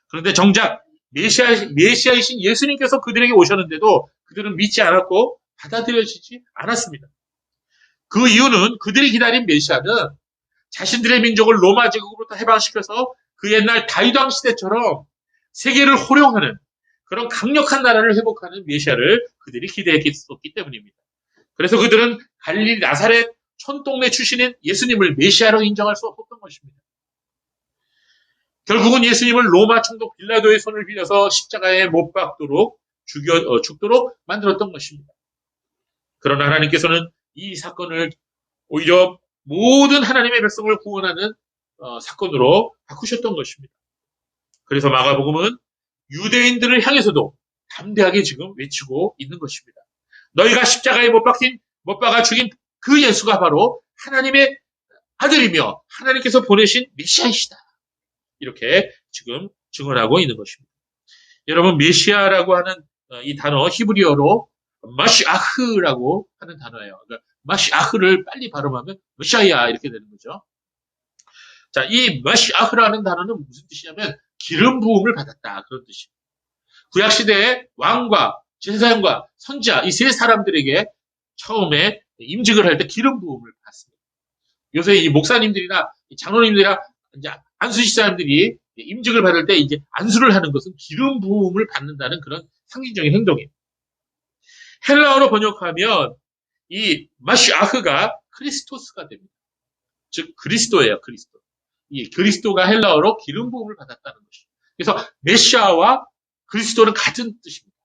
그런데 정작 메시아이신 예수님께서 그들에게 오셨는데도 그들은 믿지 않았고 받아들여지지 않았습니다. 그 이유는 그들이 기다린 메시아는 자신들의 민족을 로마 제국으로부터 해방시켜서 그 옛날 다윗 왕 시대처럼 세계를 호령하는 그런 강력한 나라를 회복하는 메시아를 그들이 기대했었기 때문입니다. 그래서 그들은 갈릴리 나사렛 촌동네 출신인 예수님을 메시아로 인정할 수 없었던 것입니다. 결국은 예수님을 로마 총독 빌라도의 손을 빌려서 십자가에 못 박도록 죽도록 만들었던 것입니다. 그러나 하나님께서는 이 사건을 오히려 모든 하나님의 백성을 구원하는 사건으로 바꾸셨던 것입니다. 그래서 마가복음은 유대인들을 향해서도 담대하게 지금 외치고 있는 것입니다. 너희가 십자가에 못 박아 죽인 그 예수가 바로 하나님의 아들이며 하나님께서 보내신 메시아이시다. 이렇게 지금 증언하고 있는 것입니다. 여러분, 메시아라고 하는 이 단어 히브리어로 마시아흐라고 하는 단어예요. 그러니까 마시아흐를 빨리 발음하면 메시아야 이렇게 되는 거죠. 자, 이 마시아흐라는 단어는 무슨 뜻이냐면 기름 부음을 받았다 그런 뜻입니다. 구약 시대에 왕과 제사장과 선지자 이 세 사람들에게 처음에 임직을 할 때 기름 부음을 받습니다. 요새 이 목사님들이나 장로님들이나 이제 안수시 사람들이 임직을 받을 때 이제 안수를 하는 것은 기름 부음을 받는다는 그런 상징적인 행동이에요. 헬라어로 번역하면 이 마시아흐가 크리스토스가 됩니다. 즉 그리스도예요. 그리스도. 이 그리스도가 헬라어로 기름 부음을 받았다는 것이죠. 그래서 메시아와 그리스도는 같은 뜻입니다.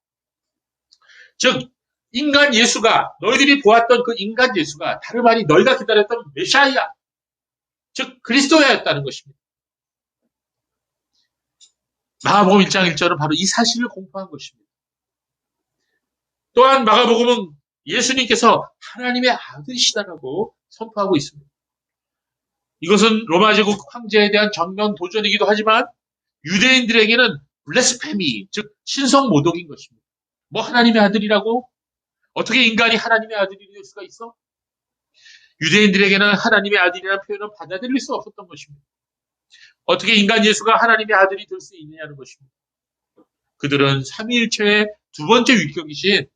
즉 인간 예수가 너희들이 보았던 그 인간 예수가 다름 아닌 너희가 기다렸던 메시아야. 즉 그리스도야였다는 것입니다. 마가복음 1장 1절은 바로 이 사실을 공포한 것입니다. 또한 마가복음은 예수님께서 하나님의 아들이시다라고 선포하고 있습니다. 이것은 로마 제국 황제에 대한 정면 도전이기도 하지만 유대인들에게는 블레스페미, 즉 신성 모독인 것입니다. 뭐 하나님의 아들이라고? 어떻게 인간이 하나님의 아들이 될 수가 있어? 유대인들에게는 하나님의 아들이라는 표현을 받아들일 수 없었던 것입니다. 어떻게 인간 예수가 하나님의 아들이 될 수 있느냐는 것입니다. 그들은 삼위일체의 두 번째 위격이신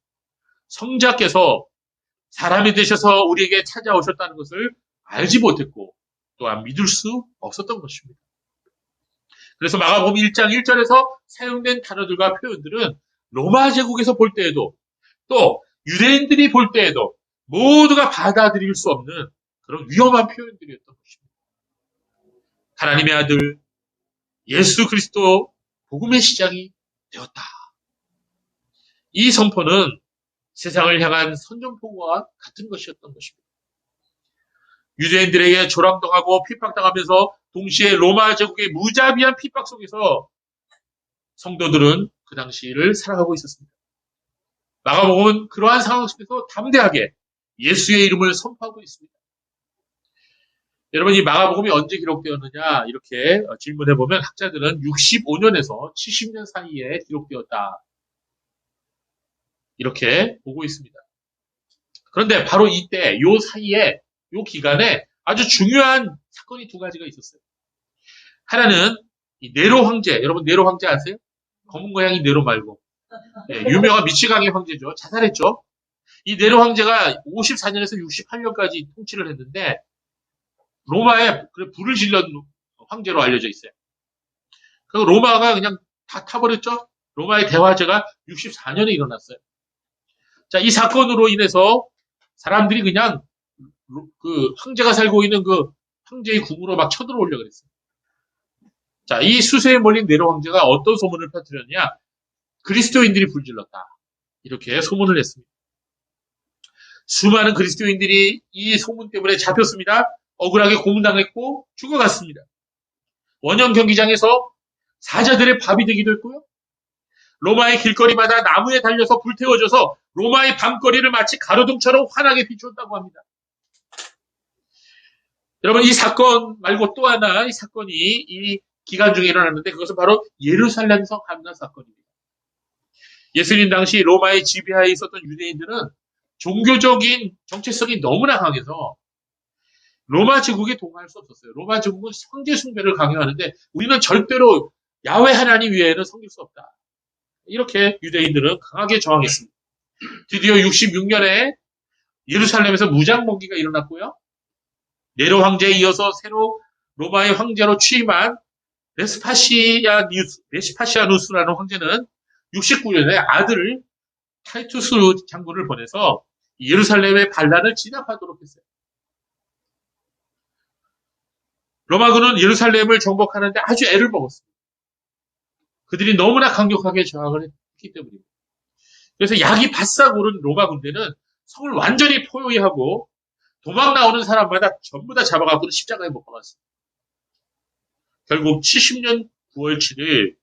성자께서 사람이 되셔서 우리에게 찾아오셨다는 것을 알지 못했고 또한 믿을 수 없었던 것입니다. 그래서 마가복음 1장 1절에서 사용된 단어들과 표현들은 로마 제국에서 볼 때에도 또 유대인들이 볼 때에도 모두가 받아들일 수 없는 그런 위험한 표현들이었던 것입니다. 하나님의 아들 예수 그리스도 복음의 시작이 되었다. 이 선포는 세상을 향한 선전포고와 같은 것이었던 것입니다. 유대인들에게 조랑당하고 핍박당하면서 동시에 로마 제국의 무자비한 핍박 속에서 성도들은 그 당시를 살아가고 있었습니다. 마가복음은 그러한 상황 속에서 담대하게 예수의 이름을 선포하고 있습니다. 여러분, 이 마가복음이 언제 기록되었느냐 이렇게 질문해보면 학자들은 65년에서 70년 사이에 기록되었다. 이렇게 보고 있습니다. 그런데 바로 이때, 요 사이에, 요 기간에 아주 중요한 사건이 두 가지가 있었어요. 하나는 이 네로 황제, 여러분 네로 황제 아세요? 검은 고양이 네로 말고. 네, 유명한 미치광이 황제죠. 자살했죠. 이 네로 황제가 54년에서 68년까지 통치를 했는데 로마에 불을 질른 황제로 알려져 있어요. 그 로마가 그냥 다 타버렸죠. 로마의 대화제가 64년에 일어났어요. 자, 이 사건으로 인해서 사람들이 그냥 그 황제가 살고 있는 그 황제의 궁으로 막 쳐들어오려고 그랬어요. 자, 이 수세에 몰린 네로 황제가 어떤 소문을 퍼뜨렸냐? 그리스도인들이 불질렀다. 이렇게 소문을 냈습니다. 수많은 그리스도인들이 이 소문 때문에 잡혔습니다. 억울하게 고문당했고 죽어갔습니다. 원형 경기장에서 사자들의 밥이 되기도 했고요. 로마의 길거리마다 나무에 달려서 불태워져서 로마의 밤거리를 마치 가로등처럼 환하게 비추었다고 합니다. 여러분, 이 사건 말고 또 하나 이 사건이 이 기간 중에 일어났는데 그것은 바로 예루살렘 성 함난 사건입니다. 예수님 당시 로마의 지배하에 있었던 유대인들은 종교적인 정체성이 너무나 강해서 로마 제국에 동의할 수 없었어요. 로마 제국은 성제 숭배를 강요하는데 우리는 절대로 야훼 하나님 외에는 섬길 수 없다. 이렇게 유대인들은 강하게 저항했습니다. 드디어 66년에 예루살렘에서 무장봉기가 일어났고요. 네로 황제에 이어서 새로 로마의 황제로 취임한 베스파시아누스라는 황제는 69년에 아들을 타이투스 장군을 보내서 예루살렘의 반란을 진압하도록 했어요. 로마군은 예루살렘을 정복하는데 아주 애를 먹었습니다. 그들이 너무나 강력하게 저항을 했기 때문입니다. 그래서 약이 바싹 오른 로마 군대는 성을 완전히 포위하고 도망 나오는 사람마다 전부 다 잡아가고 십자가에 못 박았습니다. 결국 70년 9월 7일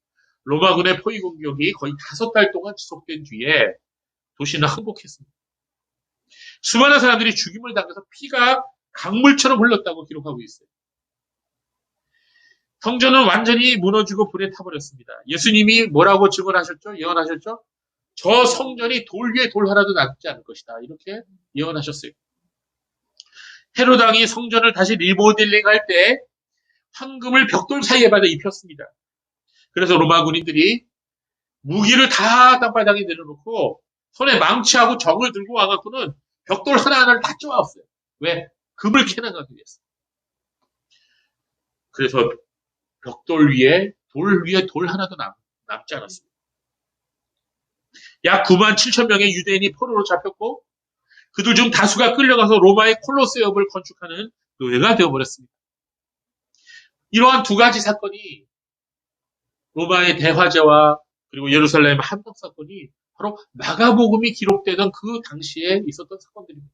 로마군의 포위 공격이 거의 5달 동안 지속된 뒤에 도시는 항복했습니다. 수많은 사람들이 죽임을 당해서 피가 강물처럼 흘렀다고 기록하고 있어요. 성전은 완전히 무너지고 불에 타버렸습니다. 예수님이 뭐라고 증언하셨죠? 예언하셨죠? 저 성전이 돌 위에 돌 하나도 남지 않을 것이다. 이렇게 예언하셨어요. 헤롯 왕이 성전을 다시 리모델링할 때 황금을 벽돌 사이에 받아 입혔습니다. 그래서 로마 군인들이 무기를 다 땅바닥에 내려놓고 손에 망치하고 정을 들고 와갖고는 벽돌 하나하나를 다 쪼아왔어요. 왜? 금을 캐나가기 위해서. 그래서 벽돌 위에 돌 하나도 남지 않았습니다. 약 9만 7천 명의 유대인이 포로로 잡혔고 그들 중 다수가 끌려가서 로마의 콜로세움을 건축하는 노예가 되어버렸습니다. 이러한 두 가지 사건이 로마의 대화제와 그리고 예루살렘 함락 사건이 바로 마가복음이 기록되던 그 당시에 있었던 사건들입니다.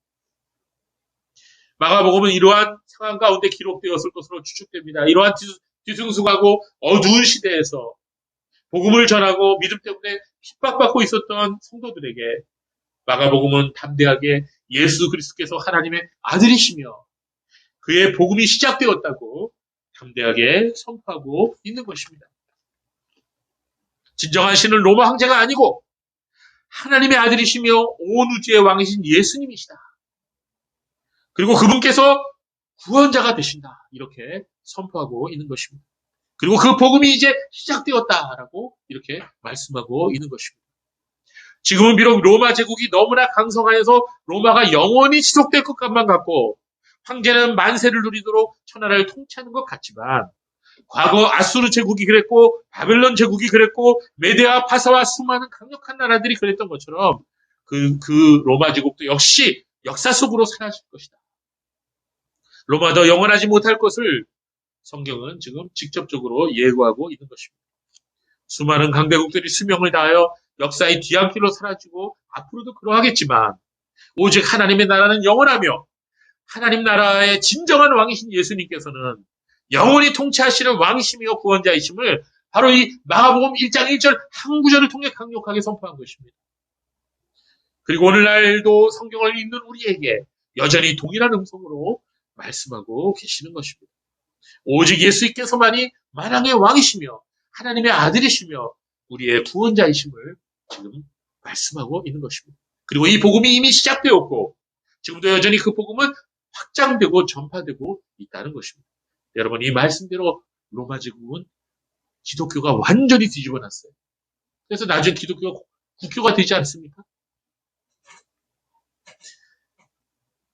마가복음은 이러한 상황 가운데 기록되었을 것으로 추측됩니다. 이러한 뒤숭숭하고 어두운 시대에서 복음을 전하고 믿음 때문에 핍박받고 있었던 성도들에게 마가복음은 담대하게 예수 그리스도께서 하나님의 아들이시며 그의 복음이 시작되었다고 담대하게 선포하고 있는 것입니다. 진정한 신은 로마 황제가 아니고 하나님의 아들이시며 온 우주의 왕이신 예수님이시다. 그리고 그분께서 구원자가 되신다. 이렇게 선포하고 있는 것입니다. 그리고 그 복음이 이제 시작되었다라고 이렇게 말씀하고 있는 것입니다. 지금은 비록 로마 제국이 너무나 강성하여서 로마가 영원히 지속될 것만 같고 황제는 만세를 누리도록 천하를 통치하는 것 같지만 과거 아수르 제국이 그랬고 바벨론 제국이 그랬고 메데와 파사와 수많은 강력한 나라들이 그랬던 것처럼 그 로마 제국도 역시 역사 속으로 사라질 것이다. 로마도 영원하지 못할 것을 성경은 지금 직접적으로 예고하고 있는 것입니다. 수많은 강대국들이 수명을 다하여 역사의 뒤안길로 사라지고 앞으로도 그러하겠지만 오직 하나님의 나라는 영원하며 하나님 나라의 진정한 왕이신 예수님께서는 영원히 통치하시는 왕이시며 구원자이심을 바로 이 마가복음 1장 1절 한 구절을 통해 강력하게 선포한 것입니다. 그리고 오늘날도 성경을 읽는 우리에게 여전히 동일한 음성으로 말씀하고 계시는 것입니다. 오직 예수님께서만이 만왕의 왕이시며 하나님의 아들이시며 우리의 구원자이심을 지금 말씀하고 있는 것입니다. 그리고 이 복음이 이미 시작되었고 지금도 여전히 그 복음은 확장되고 전파되고 있다는 것입니다. 여러분, 이 말씀대로 로마 제국은 기독교가 완전히 뒤집어 놨어요. 그래서 나중에 기독교가 국교가 되지 않습니까?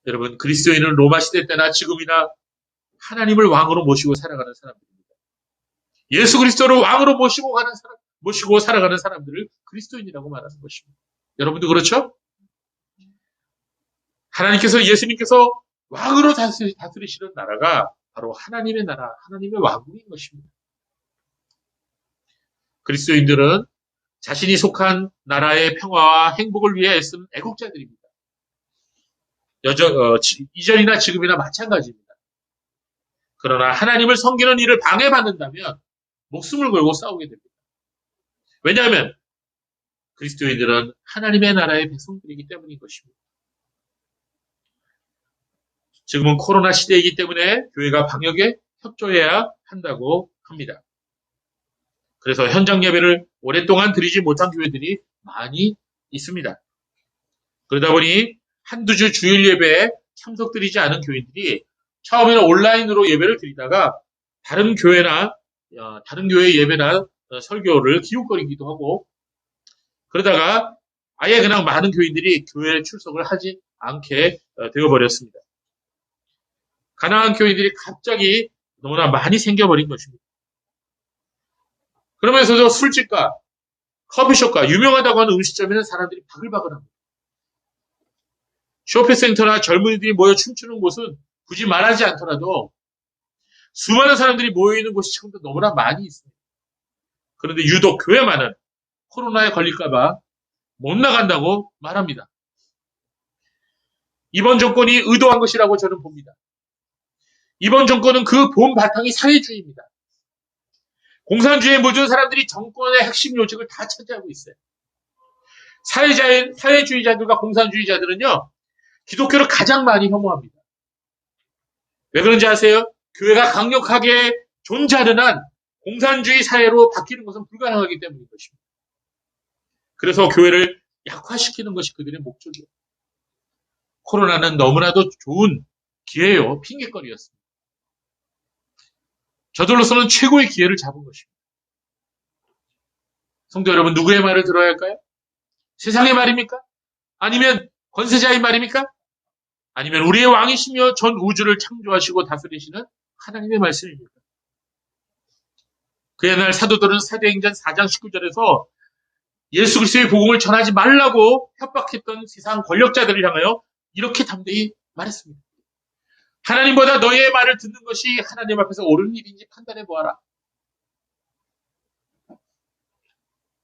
여러분, 그리스도인은 로마 시대 때나 지금이나 하나님을 왕으로 모시고 살아가는 사람들입니다. 예수 그리스도를 왕으로 모시고 살아가는 사람들을 그리스도인이라고 말하는 것입니다. 여러분도 그렇죠? 예수님께서 왕으로 다스리시는 나라가 바로 하나님의 나라, 하나님의 왕국인 것입니다. 그리스도인들은 자신이 속한 나라의 평화와 행복을 위해 애쓰는 애국자들입니다. 이전이나 지금이나 마찬가지입니다. 그러나 하나님을 섬기는 일을 방해받는다면 목숨을 걸고 싸우게 됩니다. 왜냐하면 그리스도인들은 하나님의 나라의 백성들이기 때문인 것입니다. 지금은 코로나 시대이기 때문에 교회가 방역에 협조해야 한다고 합니다. 그래서 현장 예배를 오랫동안 드리지 못한 교회들이 많이 있습니다. 그러다 보니 한두 주 주일 예배에 참석드리지 않은 교인들이 처음에는 온라인으로 예배를 드리다가 다른 교회의 예배나 설교를 기웃거리기도 하고, 그러다가 아예 그냥 많은 교인들이 교회에 출석을 하지 않게 되어버렸습니다. 가난한 교인들이 갑자기 너무나 많이 생겨버린 것입니다. 그러면서도 술집과 커피숍과 유명하다고 하는 음식점에는 사람들이 바글바글합니다. 쇼핑센터나 젊은이들이 모여 춤추는 곳은 굳이 말하지 않더라도 수많은 사람들이 모여있는 곳이 지금도 너무나 많이 있습니다. 그런데 유독 교회만은 코로나에 걸릴까봐 못 나간다고 말합니다. 이번 정권이 의도한 것이라고 저는 봅니다. 이번 정권은 그 본 바탕이 사회주의입니다. 공산주의에 물든 사람들이 정권의 핵심 요직을 다 차지하고 있어요. 사회주의자들과 공산주의자들은요, 기독교를 가장 많이 혐오합니다. 왜 그런지 아세요? 교회가 강력하게 존재하는 한 공산주의 사회로 바뀌는 것은 불가능하기 때문인 것입니다. 그래서 교회를 약화시키는 것이 그들의 목적이에요. 코로나는 너무나도 좋은 기회요, 핑계거리였습니다. 저들로서는 최고의 기회를 잡은 것입니다. 성도 여러분, 누구의 말을 들어야 할까요? 세상의 말입니까? 아니면 권세자의 말입니까? 아니면 우리의 왕이시며 전 우주를 창조하시고 다스리시는 하나님의 말씀입니까? 그의 날 사도들은 사도행전 4장 19절에서 예수 그리스도의 복음을 전하지 말라고 협박했던 세상 권력자들을 향하여 이렇게 담대히 말했습니다. 하나님보다 너희의 말을 듣는 것이 하나님 앞에서 옳은 일인지 판단해 보아라.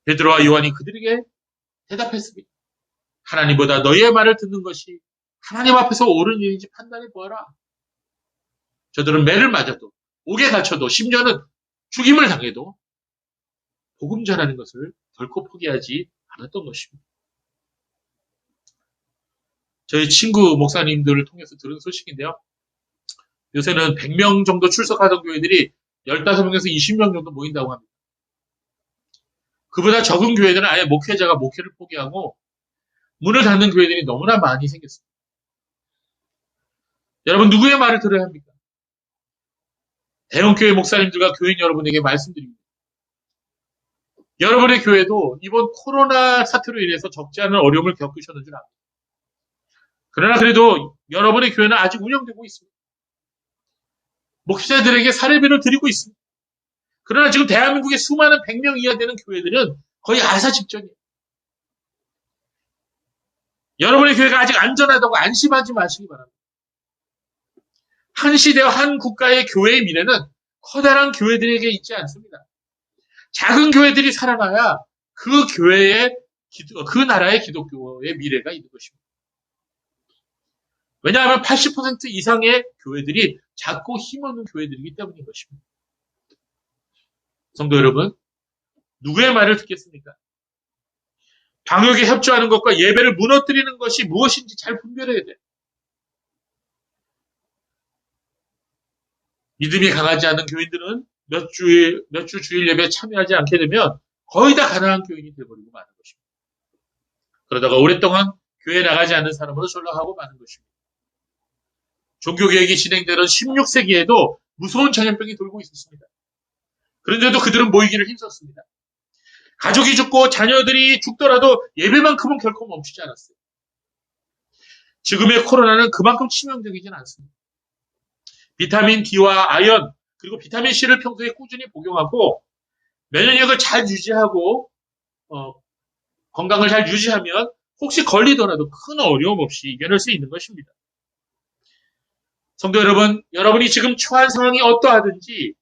베드로와 요한이 그들에게 대답했습니다. 하나님보다 너희의 말을 듣는 것이 하나님 앞에서 옳은 일인지 판단해 보아라. 저들은 매를 맞아도, 옥에 갇혀도, 심지어는 죽임을 당해도 복음 전하는 것을 결코 포기하지 않았던 것입니다. 저희 친구 목사님들을 통해서 들은 소식인데요. 요새는 100명 정도 출석하던 교회들이 15명에서 20명 정도 모인다고 합니다. 그보다 적은 교회들은 아예 목회자가 목회를 포기하고 문을 닫는 교회들이 너무나 많이 생겼습니다. 여러분, 누구의 말을 들어야 합니까? 대형교회 목사님들과 교인 여러분에게 말씀드립니다. 여러분의 교회도 이번 코로나 사태로 인해서 적지 않은 어려움을 겪으셨는 줄 압니다. 그러나 그래도 여러분의 교회는 아직 운영되고 있습니다. 목회자들에게 사례비를 드리고 있습니다. 그러나 지금 대한민국의 수많은 100명 이하 되는 교회들은 거의 아사 직전이에요. 여러분의 교회가 아직 안전하다고 안심하지 마시기 바랍니다. 한 시대와 한 국가의 교회의 미래는 커다란 교회들에게 있지 않습니다. 작은 교회들이 살아나야 그 나라의 기독교의 미래가 있는 것입니다. 왜냐하면 80% 이상의 교회들이 작고 힘없는 교회들이기 때문인 것입니다. 성도 여러분, 누구의 말을 듣겠습니까? 방역에 협조하는 것과 예배를 무너뜨리는 것이 무엇인지 잘 분별해야 돼요. 믿음이 강하지 않은 교인들은 몇 주 주일 예배에 참여하지 않게 되면 거의 다 가난한 교인이 되어버리고 마는 것입니다. 그러다가 오랫동안 교회에 나가지 않는 사람으로 전락하고 마는 것입니다. 종교개혁이 진행되던 16세기에도 무서운 전염병이 돌고 있었습니다. 그런데도 그들은 모이기를 힘썼습니다. 가족이 죽고 자녀들이 죽더라도 예배만큼은 결코 멈추지 않았어요. 지금의 코로나는 그만큼 치명적이진 않습니다. 비타민 D와 아연, 그리고 비타민 C를 평소에 꾸준히 복용하고 면역력을 잘 유지하고 건강을 잘 유지하면 혹시 걸리더라도 큰 어려움 없이 이겨낼 수 있는 것입니다. 성도 여러분, 여러분이 지금 처한 상황이 어떠하든지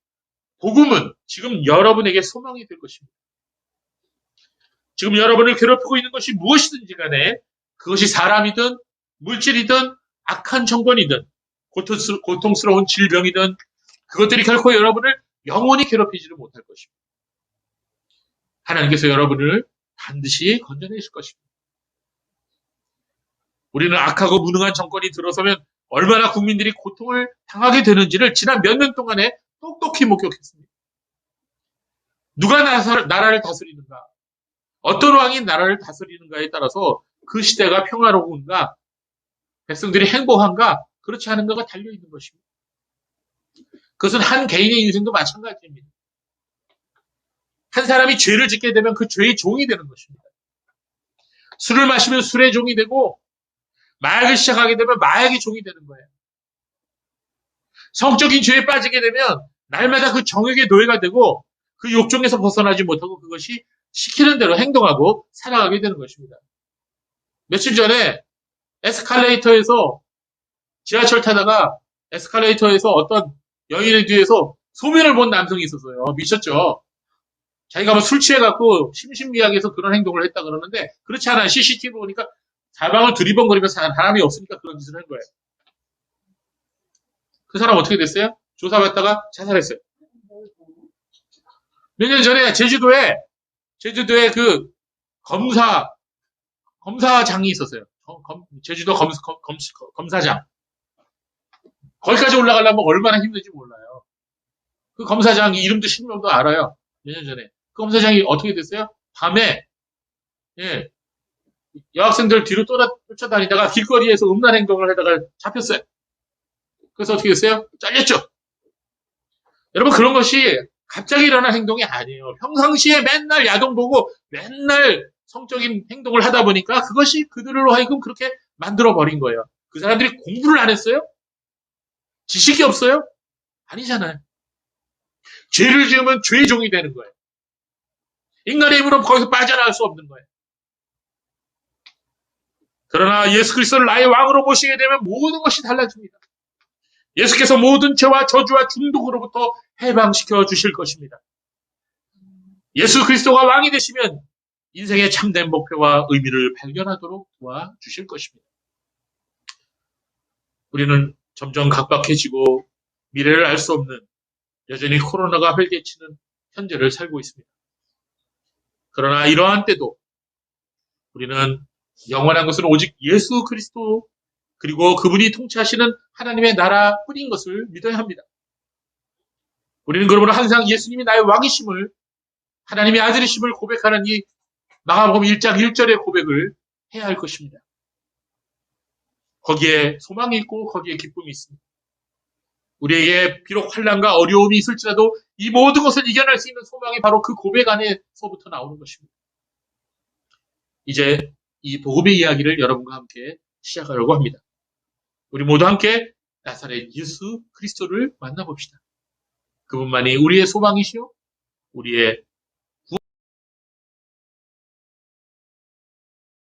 복음은 지금 여러분에게 소망이 될 것입니다. 지금 여러분을 괴롭히고 있는 것이 무엇이든지 간에 그것이 사람이든 물질이든 악한 정권이든 고통스러운 질병이든 그것들이 결코 여러분을 영원히 괴롭히지를 못할 것입니다. 하나님께서 여러분을 반드시 건져내실 것입니다. 우리는 악하고 무능한 정권이 들어서면 얼마나 국민들이 고통을 당하게 되는지를 지난 몇 년 동안에 똑똑히 목격했습니다. 누가 나라를 다스리는가, 어떤 왕이 나라를 다스리는가에 따라서 그 시대가 평화로운가, 백성들이 행복한가, 그렇지 않은가가 달려있는 것입니다. 그것은 한 개인의 인생도 마찬가지입니다. 한 사람이 죄를 짓게 되면 그 죄의 종이 되는 것입니다. 술을 마시면 술의 종이 되고 마약을 시작하게 되면 마약의 종이 되는 거예요. 성적인 죄에 빠지게 되면 날마다 그 정욕의 노예가 되고 그 욕종에서 벗어나지 못하고 그것이 시키는 대로 행동하고 살아가게 되는 것입니다. 며칠 전에 에스컬레이터에서 지하철 타다가 에스컬레이터에서 어떤 여인의 뒤에서 소변을 본 남성이 있었어요. 미쳤죠. 자기가 뭐 술 취해갖고 심신미약해서 그런 행동을 했다 그러는데 그렇지 않아요. CCTV 보니까 사방을 두리번거리면서 사람이 없으니까 그런 짓을 한 거예요. 그 사람 어떻게 됐어요? 조사받다가 자살했어요. 몇 년 전에 제주도에 그 검사장이 있었어요. 제주도 검사장. 거기까지 올라가려면 얼마나 힘든지 몰라요. 그 검사장 이름도 실명도 알아요. 몇 년 전에. 그 검사장이 어떻게 됐어요? 밤에, 여학생들 뒤로 쫓아다니다가 길거리에서 음란 행동을 하다가 잡혔어요. 그래서 어떻게 됐어요? 잘렸죠? 여러분, 그런 것이 갑자기 일어난 행동이 아니에요. 평상시에 맨날 야동 보고 맨날 성적인 행동을 하다 보니까 그것이 그들로 하여금 그렇게 만들어버린 거예요. 그 사람들이 공부를 안 했어요? 지식이 없어요? 아니잖아요. 죄를 지으면 죄의 종이 되는 거예요. 인간의 힘으로 거기서 빠져나갈 수 없는 거예요. 그러나 예수 그리스도를 나의 왕으로 모시게 되면 모든 것이 달라집니다. 예수께서 모든 죄와 저주와 중독으로부터 해방시켜 주실 것입니다. 예수 그리스도가 왕이 되시면 인생의 참된 목표와 의미를 발견하도록 도와주실 것입니다. 우리는 점점 각박해지고 미래를 알 수 없는 여전히 코로나가 활개치는 현재를 살고 있습니다. 그러나 이러한 때도 우리는 영원한 것은 오직 예수 그리스도 그리고 그분이 통치하시는 하나님의 나라뿐인 것을 믿어야 합니다. 우리는 그러므로 항상 예수님이 나의 왕이심을 하나님의 아들이심을 고백하는 이 마가복음 1장 1절의 고백을 해야 할 것입니다. 거기에 소망이 있고 거기에 기쁨이 있습니다. 우리에게 비록 환난과 어려움이 있을지라도 이 모든 것을 이겨낼 수 있는 소망이 바로 그 고백 안에서부터 나오는 것입니다. 이제 이 복음의 이야기를 여러분과 함께 시작하려고 합니다. 우리 모두 함께 나사렛 예수 그리스도를 만나봅시다. 그분만이 우리의 소망이시요 우리의